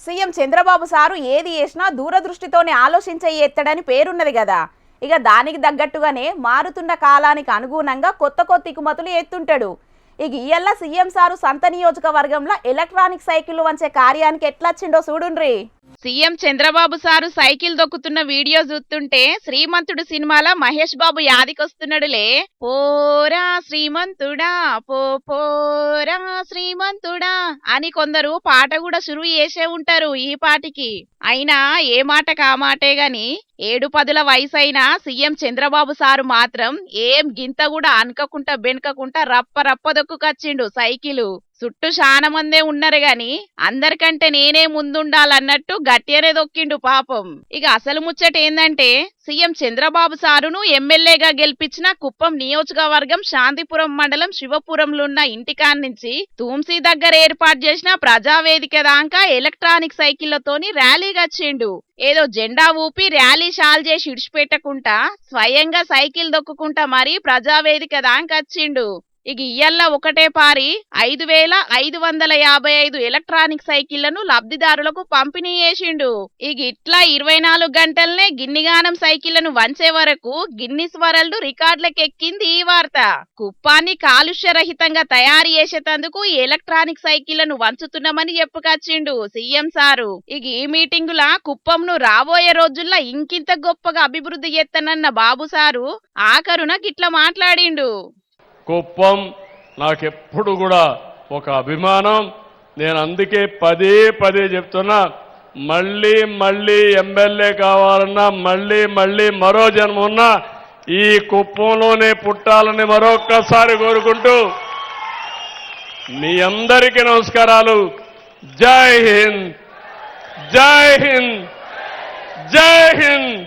CM Chandrababu sir ఏది చేసినా దూరదృష్టితోనే ఆలోచించే ఎత్తడని పేరున్నది కదా. ఇక దానికి తగ్గట్టుగానే మారుతున్న కాలానికి అనుగుణంగా కొత్త కొత్త ఇకుమతులు ఎత్తుంటాడు. ఇక ఇయ్యల్ల సీఎం సారు సంత నియోజకవర్గంలో ఎలక్ట్రానిక్ సైకిల్ వంచే కార్యానికి ఎట్లొచ్చిండో చూడుండ్రి. సీఎం చంద్రబాబు సారు సైకిల్ దొక్కుతున్న వీడియో చూస్తుంటే శ్రీమంతుడు సినిమాలో మహేష్ బాబు యాదికొస్తున్నాడులే. పోరా శ్రీమంతుడా పోరా శ్రీమంతుడా అని కొందరు పాట కూడా షురువు చేసే ఉంటారు ఈ పాటికి. అయినా ఏ మాట కామాటే గాని 7-10 వయసైనా సీఎం చంద్రబాబు సారు మాత్రం ఏం గింత కూడా అనకకుంటా బెనకకుంటా రప్ప రప్ప దొక్కుకొచ్చిండు సైకిలు. చుట్టూ చాలా మందే ఉన్నారు గాని అందరికంటే నేనే ముందుండాలన్నట్టు గట్టిగానే దొక్కిండు పాపం. ఇక అసలు ముచ్చట ఏందంటే సీఎం చంద్రబాబు సారును ఎమ్మెల్యేగా గెలిపించిన కుప్పం నియోజకవర్గం శాంతిపురం మండలం శివపురంలో ఉన్న ఇంటికాన్నించి తూంసీ దగ్గర ఏర్పాటు చేసిన ప్రజావేదిక దాకా ఎలక్ట్రానిక్ సైకిళ్లతోని ర్యాలీగా వచ్చిండు. ఏదో జెండా ఊపి ర్యాలీ షాల్ చేసి ఇడిచిపెట్టకుండా స్వయంగా సైకిల్ దొక్కుకుంటా మరీ ప్రజావేదిక దాకా వచ్చిండు. ఇక ఇయ్యల్ల ఒకటే పారి 5,555 ఎలక్ట్రానిక్ సైకిళ్లను లబ్ధిదారులకు పంపిణీ చేసిండు. ఇక ఇట్లా 24 గంటలనే గిన్నిగానం సైకిళ్లను వంచే వరకు గిన్నిస్ వరల్డ్ రికార్డులకెక్కింది ఈ వార్త. కుప్పాన్ని కాలుష్య రహితంగా తయారు చేసేటందుకు ఈ ఎలక్ట్రానిక్ సైకిళ్లను వంచుతున్నామని చెప్పుకొచ్చిండు సీఎం సారు. ఇక ఈ మీటింగుల కుప్పంను రాబోయే రోజుల్లో ఇంకింత గొప్పగా అభివృద్ధి చేస్తానన్న బాబు సారు ఆఖరున గిట్లా మాట్లాడిండు. కుప్పం నాకెప్పుడు కూడా ఒక అభిమానం. నేను అందుకే పదే పదే చెప్తున్నా, మళ్ళీ మళ్ళీ ఎమ్మెల్యే కావాలన్నా మళ్ళీ మరో జన్మ ఉన్నా ఈ కుప్పంలోనే పుట్టాలని మరొక్కసారి కోరుకుంటూ మీ అందరికీ నమస్కారాలు. జై హింద్, జై హింద్, జై హింద్.